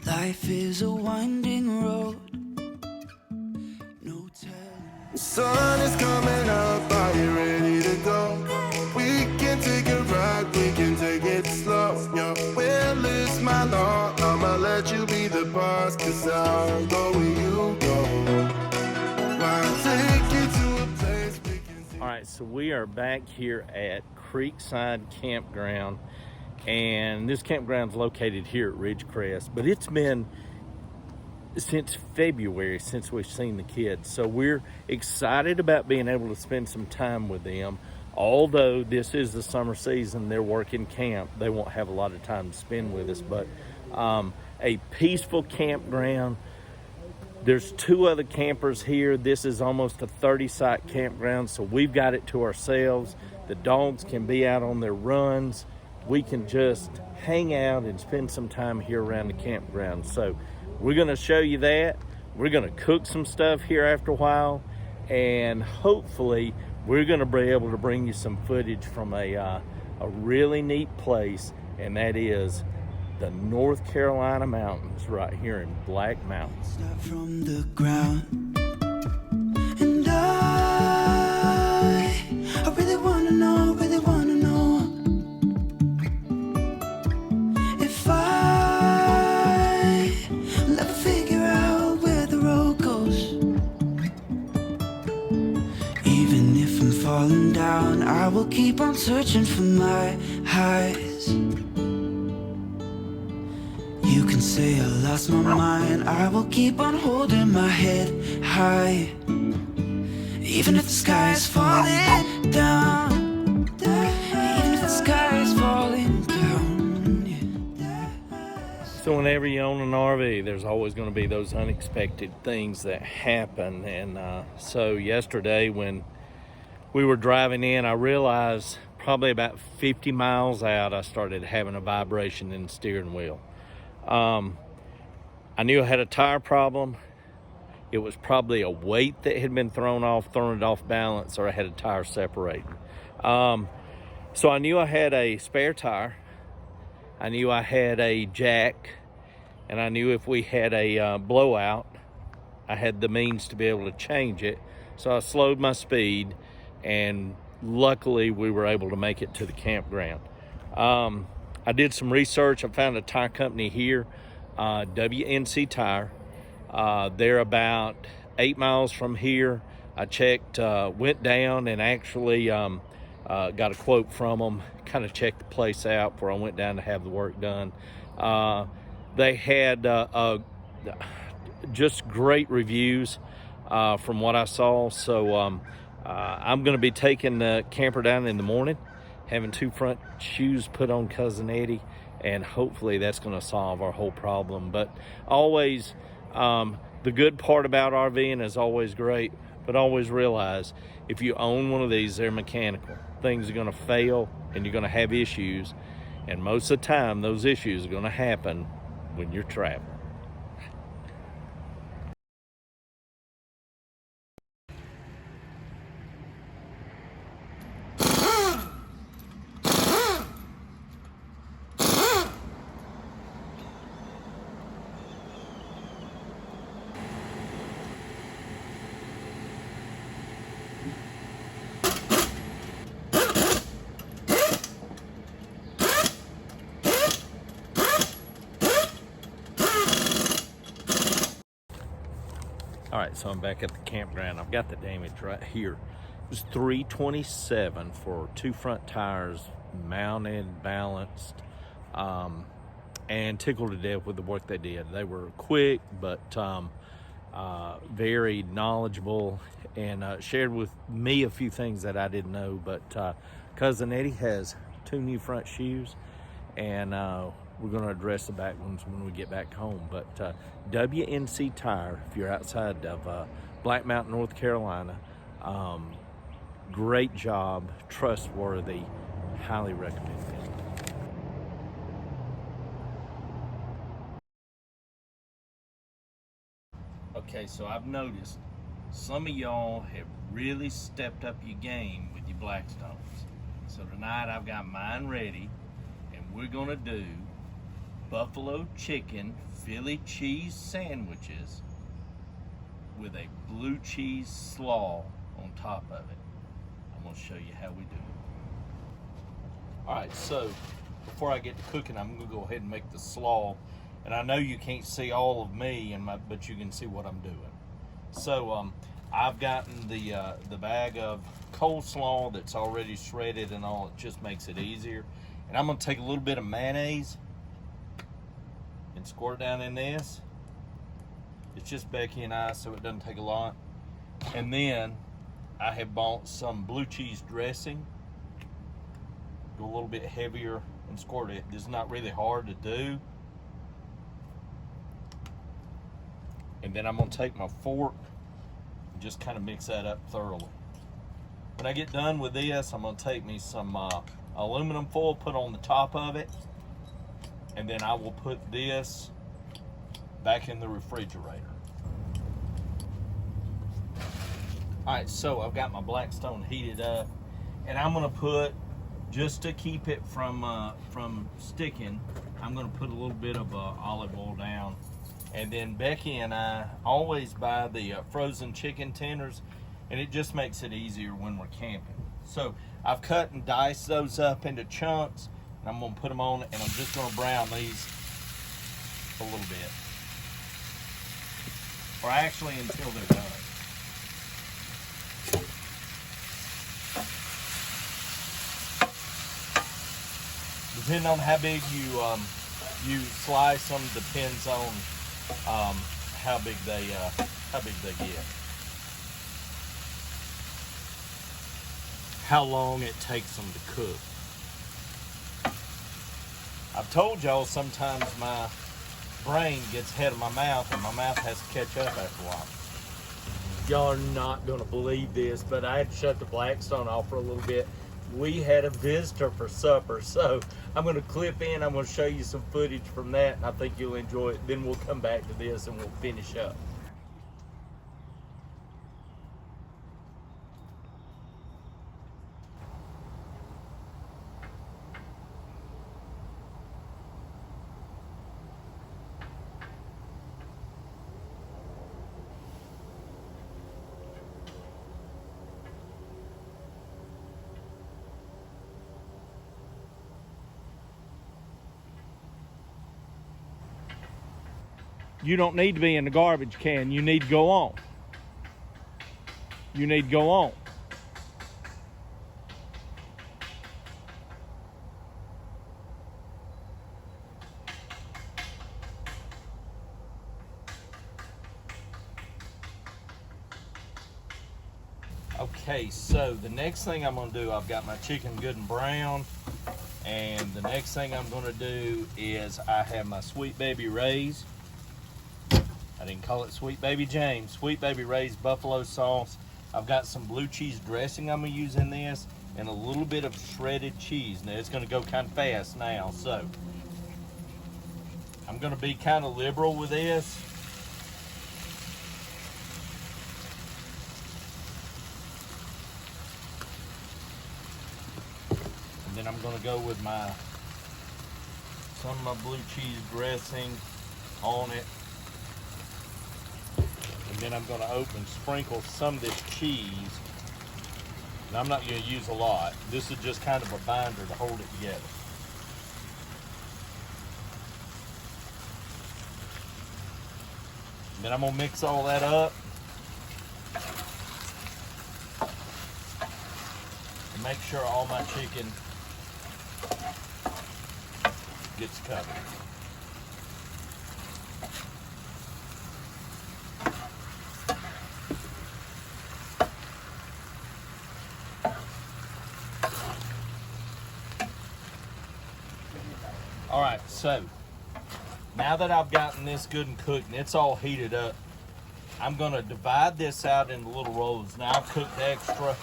Life is a winding road. No telling. The sun is coming up, are you ready to go? We can take a ride, we can take it slow. Your will is my law, I'ma let you be the boss, cause I'll go where you go. I'll take you to a place we can. All right, so we are back here at Creekside Campground, and this campground's located here at Ridgecrest, but it's been since February since we've seen the kids, so we're excited about being able to spend some time with them. Although this is the summer season, they're working camp, they won't have a lot of time to spend with us, but a peaceful campground. There's 2 other campers here. This is almost a 30-site campground, so we've got it to ourselves. The dogs can be out on their runs. We can just hang out and spend some time here around the campground. So we're gonna show you that. We're gonna cook some stuff here after a while, and hopefully we're gonna be able to bring you some footage from a really neat place, and that is the North Carolina mountains right here in Black Mountain. Start from the ground. And I really wanna know, if I'll ever figure out where the road goes. Even if I'm falling down, I will keep on searching for my highs. You can say I lost my mind, I will keep on holding my head high. Even if the sky is falling down, even if the sky is falling down, yeah. So whenever you own an RV, there's always going to be those unexpected things that happen. And so yesterday when we were driving in, I realized probably about 50 miles out, I started having a vibration in the steering wheel. I knew I had a tire problem. It was probably a weight that had been thrown it off balance, or I had a tire separating. So I knew I had a spare tire. I knew I had a jack, and I knew if we had a blowout, I had the means to be able to change it. So I slowed my speed, and luckily we were able to make it to the campground. I did some research. I found a tire company here, WNC Tire. They're about 8 miles from here. I checked, went down and actually got a quote from them, kind of checked the place out before I went down to have the work done. They had just great reviews from what I saw. So I'm going to be taking the camper down in the morning, having 2 front shoes put on Cousin Eddie, and hopefully that's going to solve our whole problem. But always, the good part about RVing is always great, but always realize if you own one of these, they're mechanical. Things are going to fail and you're going to have issues, and most of the time those issues are going to happen when you're traveling. All right, so I'm back at the campground. I've got the damage right here. It was $327 for 2 front tires, mounted, balanced, and tickled to death with the work they did. They were quick, but very knowledgeable, and shared with me a few things that I didn't know. But Cousin Eddie has 2 new front shoes, and we're going to address the back ones when we get back home. But WNC Tire, if you're outside of Black Mountain, North Carolina, great job, trustworthy, highly recommend it. Okay, so I've noticed some of y'all have really stepped up your game with your Blackstones. So tonight I've got mine ready, and we're gonna do buffalo chicken Philly cheese sandwiches with a blue cheese slaw on top of it. I'm gonna show you how we do it. All right, so before I get to cooking, I'm gonna go ahead and make the slaw. And I know you can't see all of me, but you can see what I'm doing. So I've gotten the bag of coleslaw that's already shredded and all. It just makes it easier. And I'm gonna take a little bit of mayonnaise and squirt down in this. It's just Becky and I, so it doesn't take a lot. And then I have bought some blue cheese dressing. Go a little bit heavier and squirt it. This is not really hard to do. And then I'm gonna take my fork and just kind of mix that up thoroughly. When I get done with this, I'm gonna take me some aluminum foil, put on the top of it, and then I will put this back in the refrigerator. All right, so I've got my Blackstone heated up, and I'm gonna put, just to keep it from sticking, I'm gonna put a little bit of olive oil down. And then Becky and I always buy the frozen chicken tenders, and it just makes it easier when we're camping. So I've cut and diced those up into chunks, and I'm gonna put them on, and I'm just gonna brown these a little bit. Or actually until they're done. Depending on how big you slice them, depends on how big they get. How long it takes them to cook. I've told y'all sometimes my brain gets ahead of my mouth and my mouth has to catch up after a while. Y'all are not gonna believe this, but I had to shut the Blackstone off for a little bit. We had a visitor for supper, so I'm gonna clip in, I'm gonna show you some footage from that, and I think you'll enjoy it. Then we'll come back to this and we'll finish up. You don't need to be in the garbage can. You need to go on. You need to go on. Okay, so the next thing I'm gonna do, I've got my chicken good and brown, and the next thing I'm gonna do is I have my Sweet Baby Ray's. I didn't call it Sweet Baby James. Sweet Baby Ray's buffalo sauce. I've got some blue cheese dressing I'm gonna use in this, and a little bit of shredded cheese. Now it's gonna go kind of fast now, so I'm gonna be kind of liberal with this. And then I'm gonna go with some of my blue cheese dressing on it. And then I'm going to sprinkle some of this cheese. And I'm not going to use a lot. This is just kind of a binder to hold it together. And then I'm going to mix all that up. And make sure all my chicken gets covered. All right, so now that I've gotten this good and cooked and it's all heated up, I'm gonna divide this out into little rolls. Now I've cooked extra,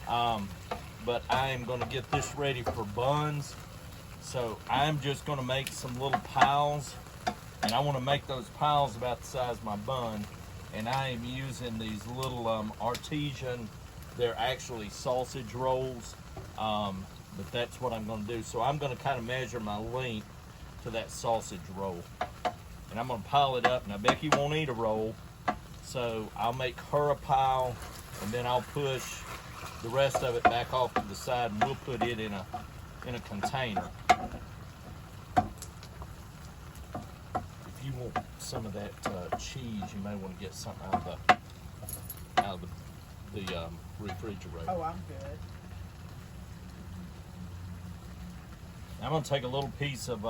but I am gonna get this ready for buns. So I'm just gonna make some little piles, and I wanna make those piles about the size of my bun. And I am using these little artesian, they're actually sausage rolls. But that's what I'm going to do. So I'm going to kind of measure my length to that sausage roll. and I'm gonna pile it up. Now Becky won't eat a roll, so I'll make her a pile, and then I'll push the rest of it back off to the side, and we'll put it in a container. If you want some of that cheese, you may want to get something out of the refrigerator. Oh, I'm good. I'm gonna take a little piece of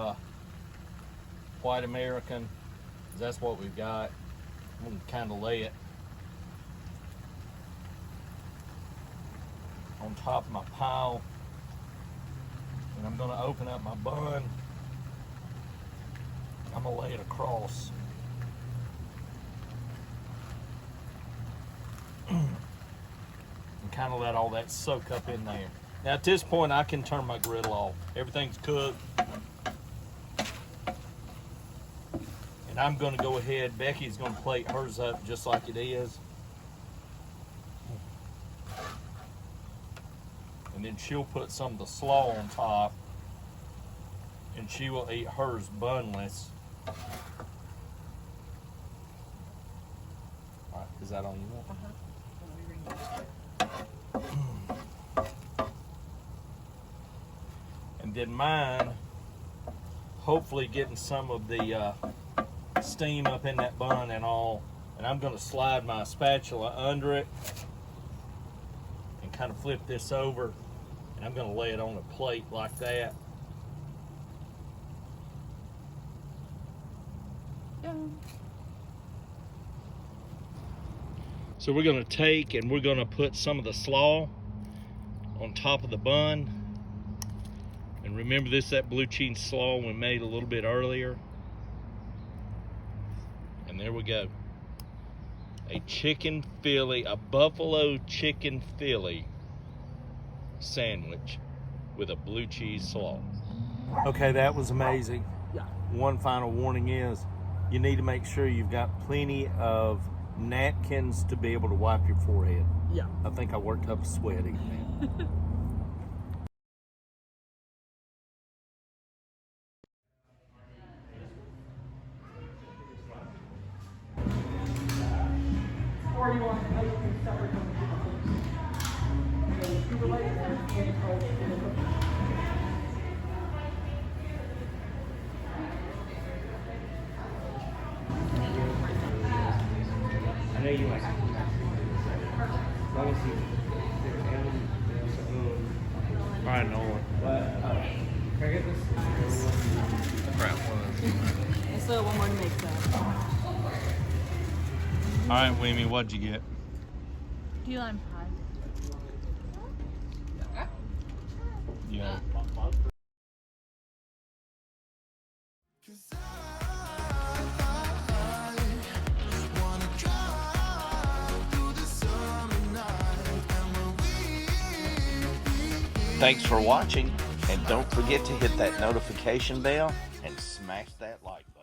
white American, 'cause that's what we've got. I'm gonna kind of lay it on top of my pile, and I'm gonna open up my bun. I'm gonna lay it across. And kind of let all that soak up in there. Now at this point I can turn my griddle off. Everything's cooked. And I'm gonna go ahead, Becky's gonna plate hers up just like it is. And then she'll put some of the slaw on top, and she will eat hers bunless. All right, is that all you want? And then mine, hopefully getting some of the steam up in that bun and all, and I'm going to slide my spatula under it and kind of flip this over, and I'm going to lay it on a plate like that. So we're going to take and we're going to put some of the slaw on top of the bun. And remember this, that blue cheese slaw we made a little bit earlier. And there we go. A chicken Philly, a buffalo chicken Philly sandwich with a blue cheese slaw. Okay, that was amazing. Yeah. One final warning is you need to make sure you've got plenty of napkins to be able to wipe your forehead. Yeah. I think I worked up a sweat eating that. Or you want to make it separate from the scuba lights and I know you like it. Let me see. All right, Nolan. Can I get this? Crap, one of those. I still have one more to make though. All right, Weemy, what'd you get? Key lime pie. Yeah. Thanks for watching, and don't forget to hit that notification bell and smash that like button.